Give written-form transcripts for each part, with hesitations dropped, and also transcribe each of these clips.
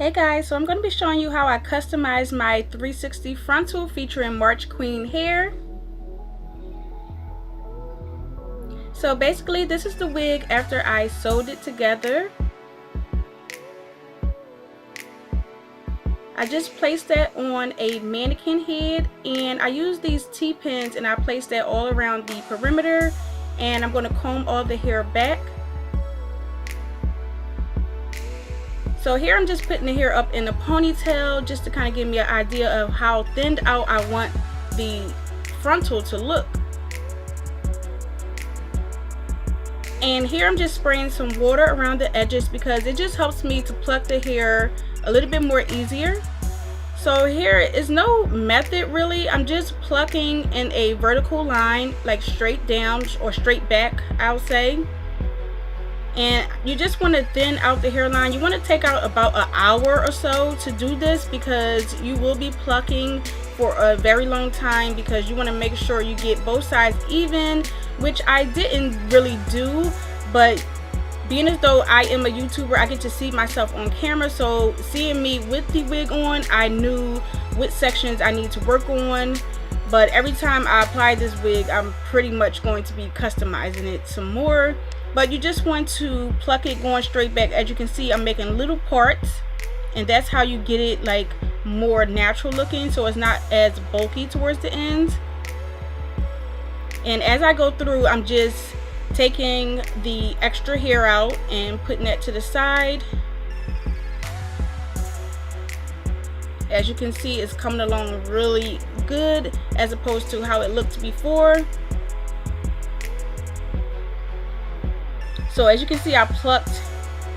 Hey guys, so I'm going to be showing you how I customize my 360 frontal featuring MarchQueen hair. So basically this is the wig after I sewed it together. I just placed that on a mannequin head and I use these T-pins and I place that all around the perimeter, and I'm going to comb all the hair back. So here I'm just putting the hair up in a ponytail just to kind of give me an idea of how thinned out I want the frontal to look. And here I'm just spraying some water around the edges because it just helps me to pluck the hair a little bit more easier. So here is no method really, I'm just plucking in a vertical line, like straight down or straight back I'll say. And you just want to thin out the hairline. You want to take out about an hour or so to do this because you will be plucking for a very long time, because you want to make sure you get both sides even, which I didn't really do, but being as though I am a YouTuber, I get to see myself on camera, so seeing me with the wig on, I knew which sections I need to work on. But every time I apply this wig, I'm pretty much going to be customizing it some more. But you just want to pluck it going straight back. As you can see, I'm making little parts, and that's how you get it like more natural looking, so it's not as bulky towards the ends. And as I go through, I'm just taking the extra hair out and putting that to the side. As you can see, it's coming along really good as opposed to how it looked before. So as you can see, I plucked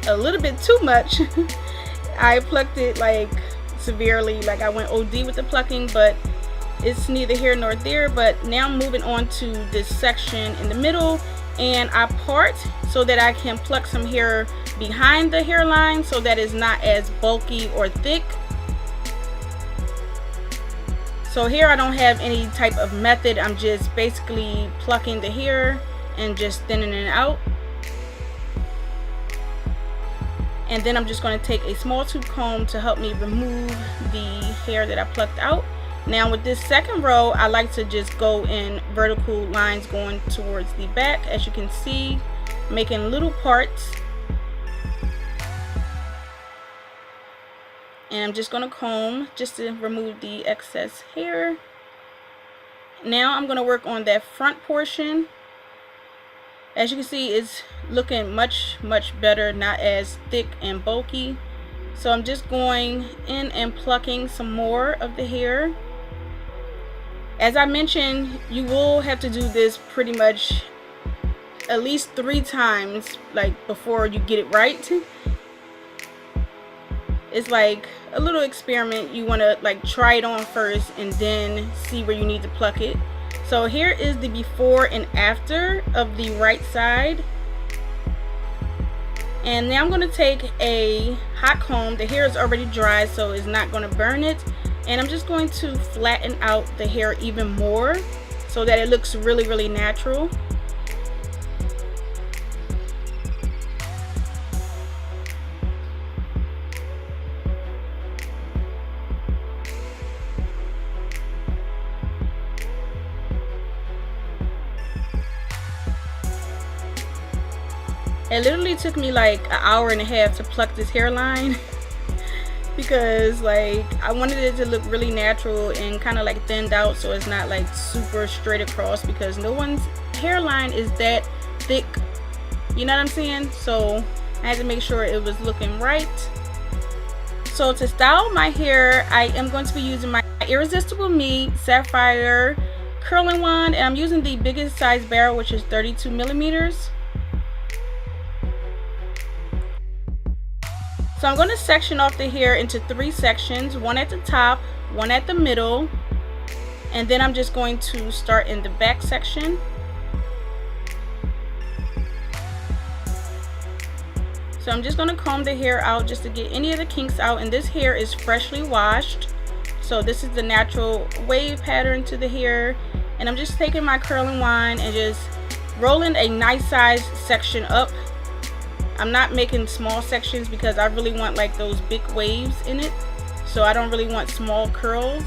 a little bit too much. I plucked it like severely, like I went OD with the plucking, but it's neither here nor there. But now I'm moving on to this section in the middle, and I part so that I can pluck some hair behind the hairline so that it's not as bulky or thick. So here I don't have any type of method, I'm just basically plucking the hair and just thinning it out. And then I'm just going to take a small tooth comb to help me remove the hair that I plucked out. Now with this second row, I like to just go in vertical lines going towards the back, as you can see, making little parts. And I'm just going to comb just to remove the excess hair. Now I'm going to work on that front portion. As you can see, it's looking much better, not as thick and bulky. So I'm just going in and plucking some more of the hair. As I mentioned, you will have to do this pretty much at least 3 times, like before you get it right. It's like a little experiment. You want to like try it on first and then see where you need to pluck it. So here is the before and after of the right side. And now I'm going to take a hot comb. The hair is already dry, so it's not going to burn it. And I'm just going to flatten out the hair even more so that it looks really natural. It literally took me like an hour and a half to pluck this hairline because like I wanted it to look really natural and kind of like thinned out, so it's not like super straight across, because no one's hairline is that thick, you know what I'm saying? So I had to make sure it was looking right. So to style my hair, I am going to be using my Irresistible Me Sapphire curling wand, and I'm using the biggest size barrel, which is 32 millimeters. So I'm going to section off the hair into 3 sections, one at the top, one at the middle, and then I'm just going to start in the back section. So I'm just going to comb the hair out just to get any of the kinks out, and this hair is freshly washed. So this is the natural wave pattern to the hair, and I'm just taking my curling wand and just rolling a nice size section up I'm not making small sections because I really want like those big waves in it, so I don't really want small curls.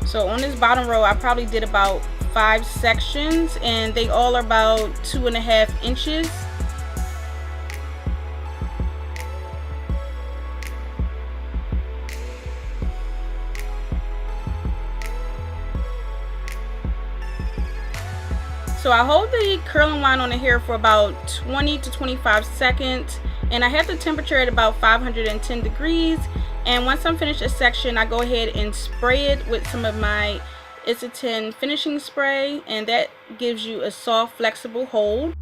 So on this bottom row I probably did about 5 sections, and they all are about 2.5 inches. So I hold the curling wand on the hair for about 20 to 25 seconds, and I have the temperature at about 510 degrees. And once I'm finished a section, I go ahead and spray it with some of my It's-a-10 finishing spray, and that gives you a soft, flexible hold.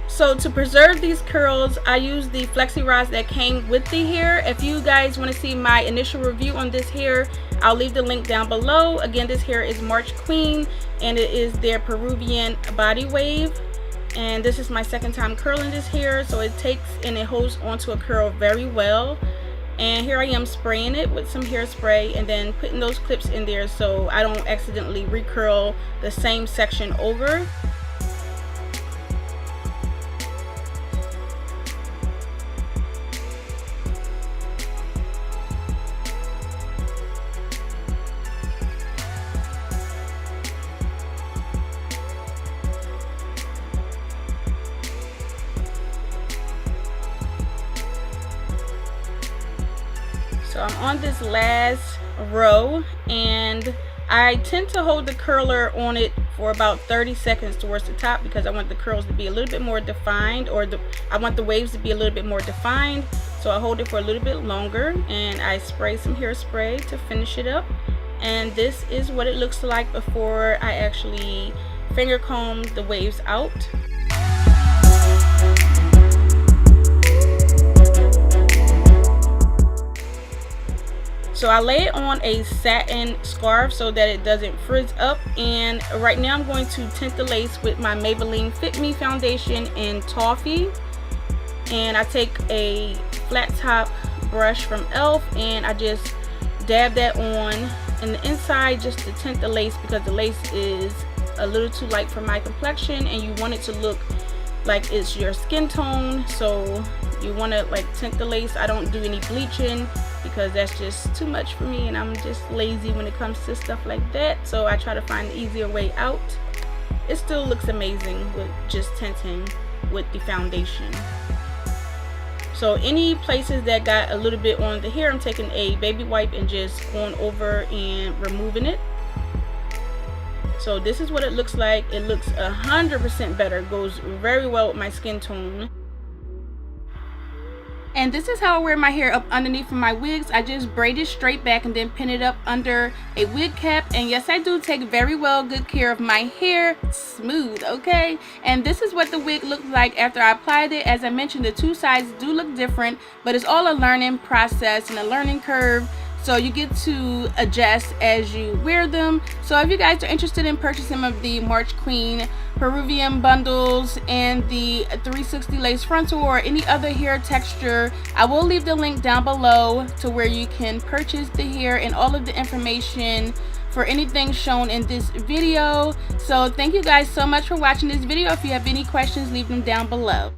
So to preserve these curls, I use the flexi rods that came with the hair. If you guys want to see my initial review on this hair, I'll leave the link down below. Again, this hair is MarchQueen, and it is their Peruvian body wave. And this is my second time curling this hair, so it takes and it holds onto a curl very well. And here I am spraying it with some hairspray and then putting those clips in there so I don't accidentally recurl the same section over. So I'm on this last row, and I tend to hold the curler on it for about 30 seconds towards the top because I want the curls to be a little bit more defined, or I want the waves to be a little bit more defined. So I hold it for a little bit longer, and I spray some hairspray to finish it up. And this is what it looks like before I actually finger comb the waves out. So I lay it on a satin scarf so that it doesn't frizz up, and right now I'm going to tint the lace with my Maybelline Fit Me foundation in Toffee. And I take a flat top brush from e.l.f. and I just dab that on in the inside just to tint the lace, because the lace is a little too light for my complexion and you want it to look like it's your skin tone. So you want to like tint the lace. I don't do any bleaching because that's just too much for me, and I'm just lazy when it comes to stuff like that. So I try to find the easier way out. It still looks amazing with just tinting with the foundation. So any places that got a little bit on the hair, I'm taking a baby wipe and just going over and removing it. So this is what it looks like. It looks 100% better. It goes very well with my skin tone. And this is how I wear my hair up underneath of my wigs. I just braid it straight back and then pin it up under a wig cap. And yes, I do take very well good care of my hair. Smooth, okay? And this is what the wig looks like after I applied it. As I mentioned, the two sides do look different, but it's all a learning process and a learning curve. So you get to adjust as you wear them. So if you guys are interested in purchasing some of the MarchQueen Peruvian bundles and the 360 Lace Frontal or any other hair texture, I will leave the link down below to where you can purchase the hair and all of the information for anything shown in this video. So thank you guys so much for watching this video. If you have any questions, leave them down below.